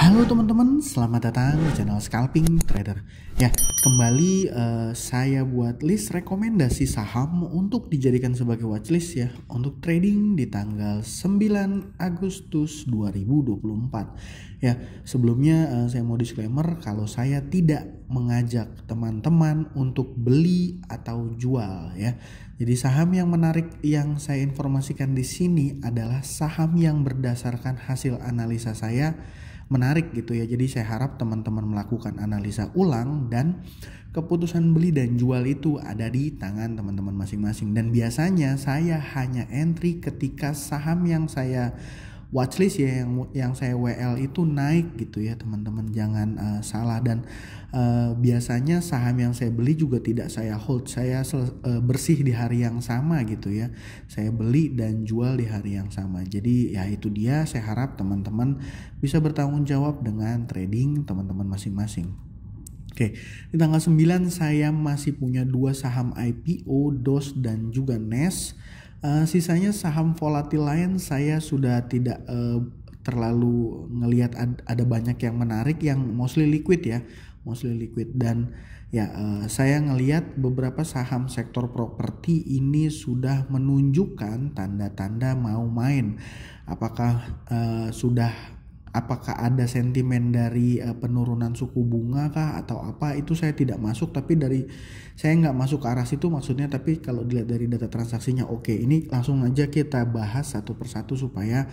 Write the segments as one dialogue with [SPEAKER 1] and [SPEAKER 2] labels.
[SPEAKER 1] Halo teman-teman, selamat datang di channel Scalping Trader. Ya, kembali saya buat list rekomendasi saham untuk dijadikan sebagai watchlist ya untuk trading di tanggal 9 Agustus 2024. Ya, sebelumnya saya mau disclaimer kalau saya tidak mengajak teman-teman untuk beli atau jual ya. Jadi saham yang menarik yang saya informasikan di sini adalah saham yang berdasarkan hasil analisa saya menarik gitu ya. Jadi saya harap teman-teman melakukan analisa ulang dan keputusan beli dan jual itu ada di tangan teman-teman masing-masing. Dan biasanya saya hanya entry ketika saham yang saya watchlist ya, yang saya WL itu naik gitu ya teman-teman, jangan salah. Dan biasanya saham yang saya beli juga tidak saya hold, saya bersih di hari yang sama gitu ya, saya beli dan jual di hari yang sama. Jadi ya itu dia, saya harap teman-teman bisa bertanggung jawab dengan trading teman-teman masing-masing. Oke, di tanggal 9 saya masih punya 2 saham IPO, DOS dan juga NES. Sisanya saham volatil lain saya sudah tidak terlalu ngelihat ada banyak yang menarik, yang mostly liquid ya, dan ya saya ngelihat beberapa saham sektor properti ini sudah menunjukkan tanda-tanda mau main. Apakah ada sentimen dari penurunan suku bunga kah atau apa, itu saya tidak masuk, tapi saya nggak masuk ke arah situ maksudnya. Tapi kalau dilihat dari data transaksinya oke. Ini langsung aja kita bahas satu persatu supaya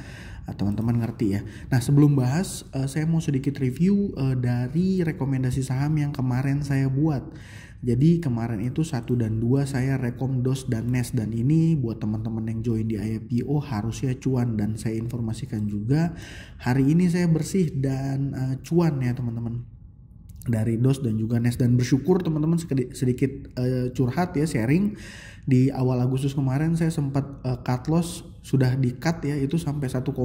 [SPEAKER 1] teman-teman ngerti ya. Nah sebelum bahas saya mau sedikit review dari rekomendasi saham yang kemarin saya buat. Jadi kemarin itu 1 dan 2 saya rekom DOS dan NES, dan ini buat teman-teman yang join di IPO harusnya cuan, dan saya informasikan juga hari ini saya bersih dan cuan ya teman-teman dari DOS dan juga NES. Dan bersyukur teman-teman, sedikit curhat ya, sharing. Di awal Agustus kemarin saya sempat cut loss, sudah di cut ya, itu sampai 1,8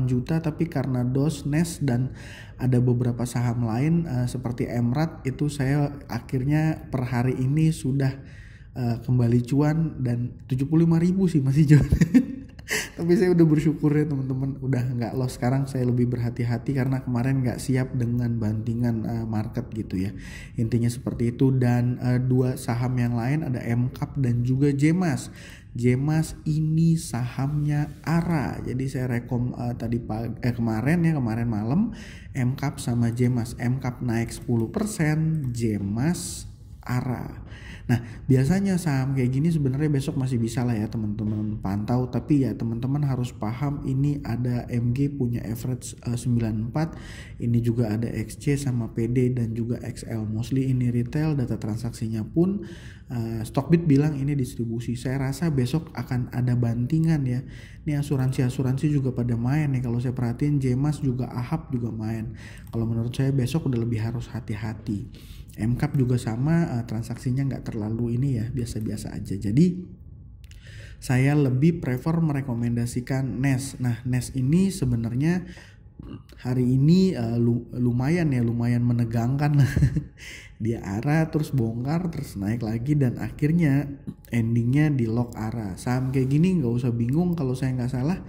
[SPEAKER 1] juta, tapi karena DOS, NES dan ada beberapa saham lain seperti Emrat, itu saya akhirnya per hari ini sudah kembali cuan, dan 75.000 sih masih jual. Tapi saya udah bersyukur ya teman-teman, udah nggak loss. Sekarang saya lebih berhati-hati karena kemarin nggak siap dengan bantingan market gitu ya, intinya seperti itu. Dan 2 saham yang lain ada MCAP dan juga JEMAS. JEMAS ini sahamnya ARA, jadi saya rekom kemarin malam MCAP sama JEMAS. MCAP naik 10%, JEMAS ARA. Nah biasanya saham kayak gini sebenarnya besok masih bisa lah ya teman-teman pantau, tapi ya teman-teman harus paham ini ada MG punya average 94, ini juga ada XC sama PD dan juga XL, mostly ini retail. Data transaksinya pun Stockbit bilang ini distribusi. Saya rasa besok akan ada bantingan ya. Ini asuransi juga pada main nih, kalau saya perhatiin JEMAS juga, AHAP juga main. Kalau menurut saya besok udah lebih harus hati-hati. MCAP juga sama, transaksinya nggak terlalu ini ya, biasa-biasa aja. Jadi saya lebih prefer merekomendasikan NES. Nah NES ini sebenarnya hari ini lumayan menegangkan. Dia ARA terus bongkar terus naik lagi, dan akhirnya endingnya di lock ARA. Saham kayak gini nggak usah bingung, kalau saya nggak salah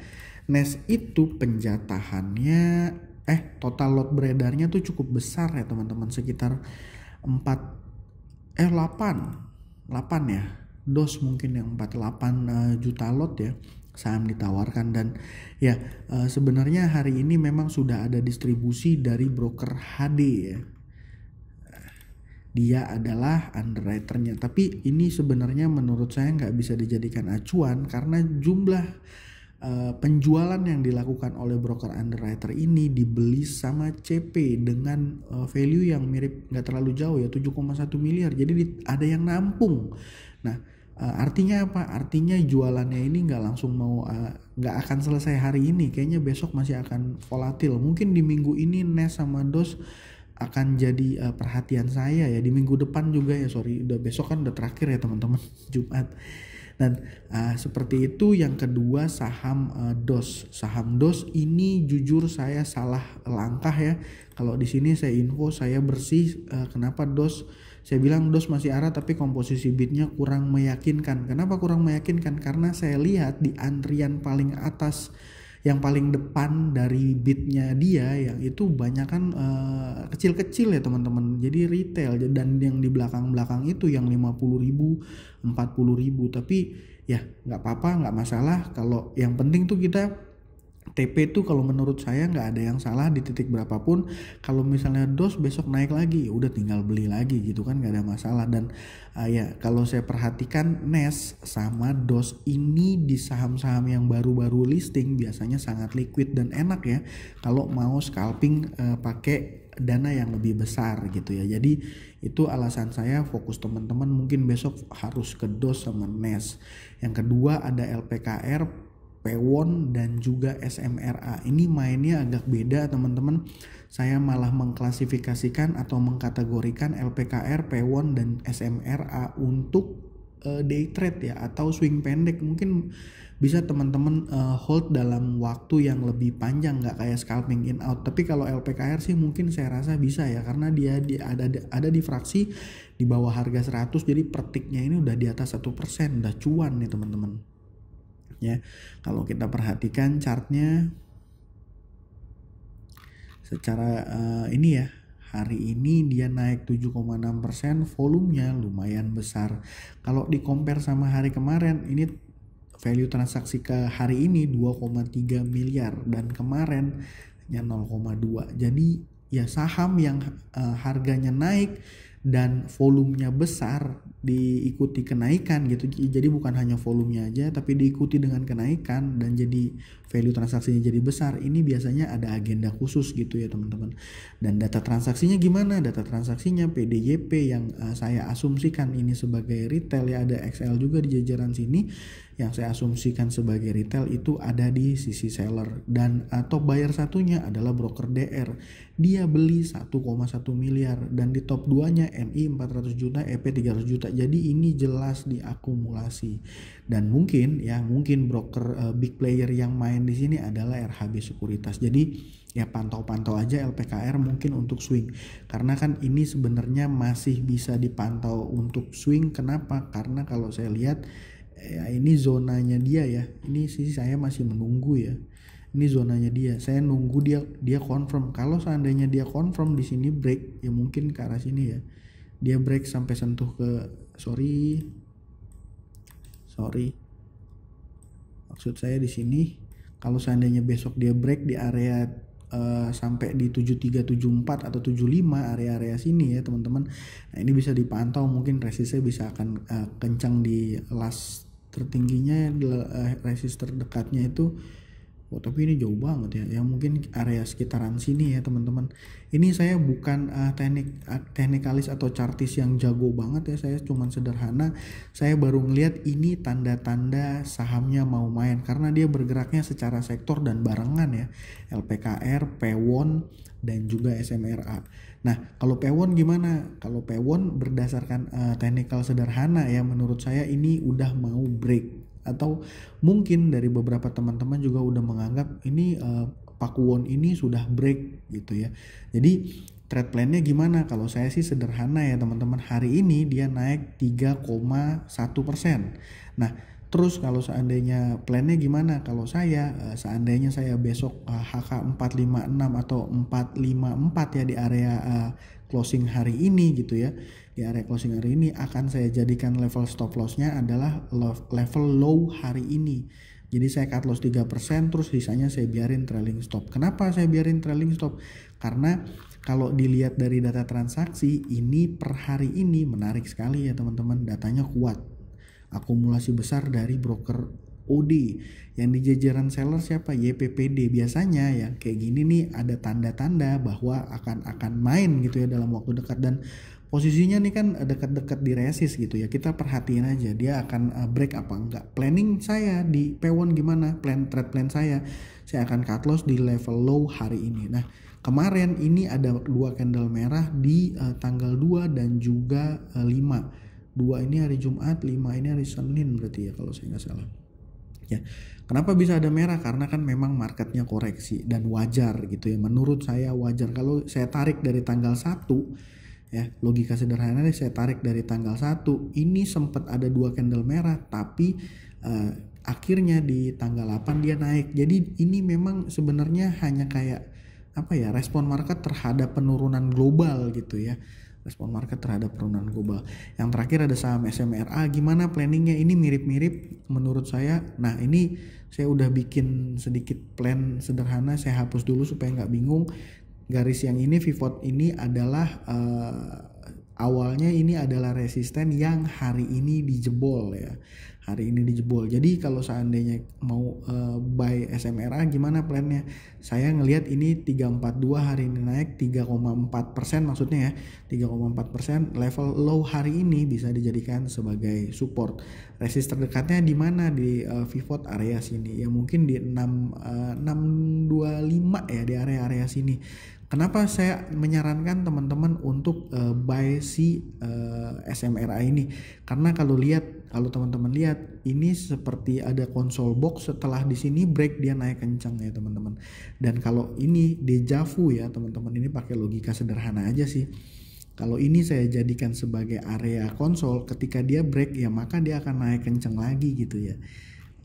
[SPEAKER 1] NES itu penjatahannya total lot beredarnya tuh cukup besar ya teman-teman, sekitar 8 ya. DOS mungkin yang 48 juta lot ya saham ditawarkan. Dan ya sebenarnya hari ini memang sudah ada distribusi dari broker HD ya, dia adalah underwriternya. Tapi ini sebenarnya menurut saya nggak bisa dijadikan acuan karena jumlah penjualan yang dilakukan oleh broker underwriter ini dibeli sama CP dengan value yang mirip, nggak terlalu jauh ya, 7,1 miliar. Jadi ada yang nampung. Nah artinya apa? Artinya jualannya ini nggak akan selesai hari ini, kayaknya besok masih akan volatil. Mungkin di minggu ini NES sama DOS akan jadi perhatian saya ya. Di minggu depan juga ya, udah besok kan udah terakhir ya teman-teman, Jumat. Dan seperti itu. Yang kedua saham DOS. Saham DOS ini jujur saya salah langkah ya. Kalau di sini saya info saya bersih. Kenapa DOS? Saya bilang DOS masih ARA tapi komposisi bitnya kurang meyakinkan. Kenapa kurang meyakinkan? Karena saya lihat di antrian paling atas yang paling depan dari bitnya dia yang itu banyak kan kecil-kecil ya teman-teman, jadi retail, dan yang di belakang-belakang itu yang 50.000 40.000. Tapi ya nggak apa-apa, nggak masalah. Kalau yang penting tuh kita TP tuh kalau menurut saya nggak ada yang salah di titik berapapun. Kalau misalnya DOS besok naik lagi, ya udah tinggal beli lagi gitu kan, nggak ada masalah. Dan ya kalau saya perhatikan NES sama DOS ini di saham-saham yang baru-baru listing biasanya sangat liquid dan enak ya kalau mau scalping pakai dana yang lebih besar gitu ya. Jadi itu alasan saya fokus teman-teman mungkin besok harus ke DOS sama NES. Yang kedua ada LPKR, Pewon, dan juga SMRA. Ini mainnya agak beda teman-teman. Saya malah mengklasifikasikan atau mengkategorikan LPKR, Pewon, dan SMRA untuk day trade ya, atau swing pendek. Mungkin bisa teman-teman hold dalam waktu yang lebih panjang, nggak kayak scalping in out. Tapi kalau LPKR sih mungkin saya rasa bisa ya, karena dia ada di fraksi di bawah harga 100, jadi pertiknya ini udah di atas 1%, udah cuan nih teman-teman. Ya, kalau kita perhatikan chartnya secara ini ya, hari ini dia naik 7,6%, volumenya lumayan besar. Kalau di compare sama hari kemarin, ini value transaksi ke hari ini 2,3 miliar dan kemarin hanya 0,2. Jadi ya saham yang harganya naik dan volumenya besar diikuti kenaikan gitu. Jadi bukan hanya volumenya aja tapi diikuti dengan kenaikan dan jadi value transaksinya jadi besar. Ini biasanya ada agenda khusus gitu ya teman-teman. Dan data transaksinya gimana? Data transaksinya PDYP yang saya asumsikan ini sebagai retail ya, ada XL juga di jajaran sini yang saya asumsikan sebagai retail itu ada di sisi seller, dan atau buyer satunya adalah broker DR. Dia beli 1,1 miliar dan di top 2-nya NI 400 juta, EP 300 juta. Jadi ini jelas diakumulasi. Dan mungkin broker big player yang main di sini adalah RHB Sekuritas. Jadi ya pantau-pantau aja LPKR mungkin untuk swing. Karena kan ini sebenarnya masih bisa dipantau untuk swing. Kenapa? Karena kalau saya lihat ya ini zonanya dia ya. Ini sih saya masih menunggu ya. Ini zonanya dia. Saya nunggu dia confirm. Kalau seandainya dia confirm di sini break, ya mungkin ke arah sini ya. Dia break sampai sentuh ke sorry. Maksud saya di sini kalau seandainya besok dia break di area sampai di 7374 atau 75 area-area sini ya teman-teman. Nah, ini bisa dipantau, mungkin resistnya bisa akan kencang di last tertingginya, resist terdekatnya itu. Oh, tapi ini jauh banget ya. Yang mungkin area sekitaran sini ya teman-teman. Ini saya bukan teknikalis atau chartis yang jago banget ya. Saya cuman sederhana. Saya baru ngelihat ini tanda-tanda sahamnya mau main karena dia bergeraknya secara sektor dan barengan ya. LPKR, Pewon, dan juga SMRA. Nah, kalau Pewon gimana? Kalau Pewon berdasarkan teknikal sederhana ya, menurut saya ini udah mau break. Atau mungkin dari beberapa teman-teman juga udah menganggap ini Pakuwon ini sudah break gitu ya. Jadi trade plan-nya gimana? Kalau saya sih sederhana ya teman-teman. Hari ini dia naik 3,1%. Nah, terus kalau seandainya plannya gimana? Kalau saya seandainya saya besok HK 456 atau 454 ya di area closing hari ini gitu ya. Di area closing hari ini akan saya jadikan level stop loss-nya adalah level low hari ini. Jadi saya cut loss 3%, terus sisanya saya biarin trailing stop. Kenapa saya biarin trailing stop? Karena kalau dilihat dari data transaksi ini per hari ini menarik sekali ya teman-teman. Datanya kuat. Akumulasi besar dari broker OD. Yang di jajaran seller siapa? YPPD. Biasanya ya kayak gini nih ada tanda-tanda bahwa akan main gitu ya dalam waktu dekat, dan posisinya nih kan dekat-dekat di resist gitu ya. Kita perhatiin aja dia akan break apa enggak. Planning saya di Pewon gimana? Trade plan saya akan cut loss di level low hari ini. Nah, kemarin ini ada 2 candle merah di tanggal 2 dan juga 5. 2 ini hari Jumat, 5 ini hari Senin berarti ya kalau saya nggak salah. Ya, kenapa bisa ada merah? Karena kan memang marketnya koreksi dan wajar gitu ya. Menurut saya wajar. Kalau saya tarik dari tanggal 1 ya, logika sederhananya saya tarik dari tanggal 1 ini sempat ada 2 candle merah, tapi akhirnya di tanggal 8 dia naik. Jadi ini memang sebenarnya hanya kayak apa ya, respon market terhadap penurunan global gitu ya. Respon market terhadap penurunan global. Yang terakhir ada saham SMRA, gimana planningnya? Ini mirip-mirip menurut saya. Nah ini saya udah bikin sedikit plan sederhana, saya hapus dulu supaya nggak bingung. Garis yang ini pivot ini adalah awalnya ini adalah resisten yang hari ini dijebol ya. Hari ini dijebol. Jadi kalau seandainya mau buy SMRA gimana plannya? Saya ngelihat ini 342 hari ini naik 3,4% maksudnya ya. 3,4% level low hari ini bisa dijadikan sebagai support. Resist terdekatnya di mana? Di pivot area sini. Ya mungkin di 625 ya, di area-area sini. Kenapa saya menyarankan teman-teman untuk buy si SMRA ini? Karena kalau teman-teman lihat ini seperti ada console box, setelah di sini break dia naik kencang ya teman-teman. Dan kalau ini deja vu ya teman-teman, ini pakai logika sederhana aja sih. Kalau ini saya jadikan sebagai area konsol, ketika dia break ya maka dia akan naik kencang lagi gitu ya.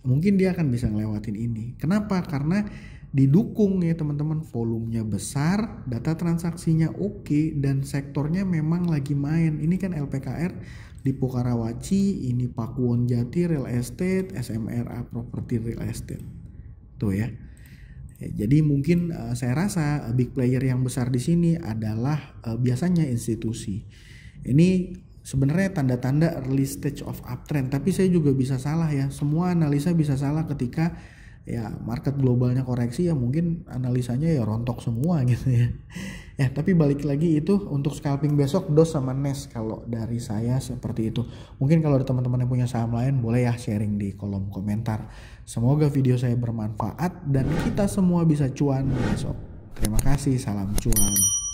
[SPEAKER 1] Mungkin dia akan bisa ngelewatin ini. Kenapa? Karena didukung ya teman-teman, volumenya besar, data transaksinya oke, dan sektornya memang lagi main. Ini kan LPKR di Pokarawaci, ini Pakuwon Jati Real Estate, SMRA Property Real Estate. Tuh ya. Jadi mungkin saya rasa big player yang besar di sini adalah biasanya institusi. Ini sebenarnya tanda-tanda early stage of uptrend, tapi saya juga bisa salah ya. Semua analisa bisa salah ketika ya market globalnya koreksi, ya mungkin analisanya ya rontok semua gitu ya. Ya tapi balik lagi itu untuk scalping besok DOS sama NES kalau dari saya seperti itu. Mungkin kalau ada teman-teman yang punya saham lain boleh ya sharing di kolom komentar. Semoga video saya bermanfaat dan kita semua bisa cuan besok. Terima kasih, salam cuan.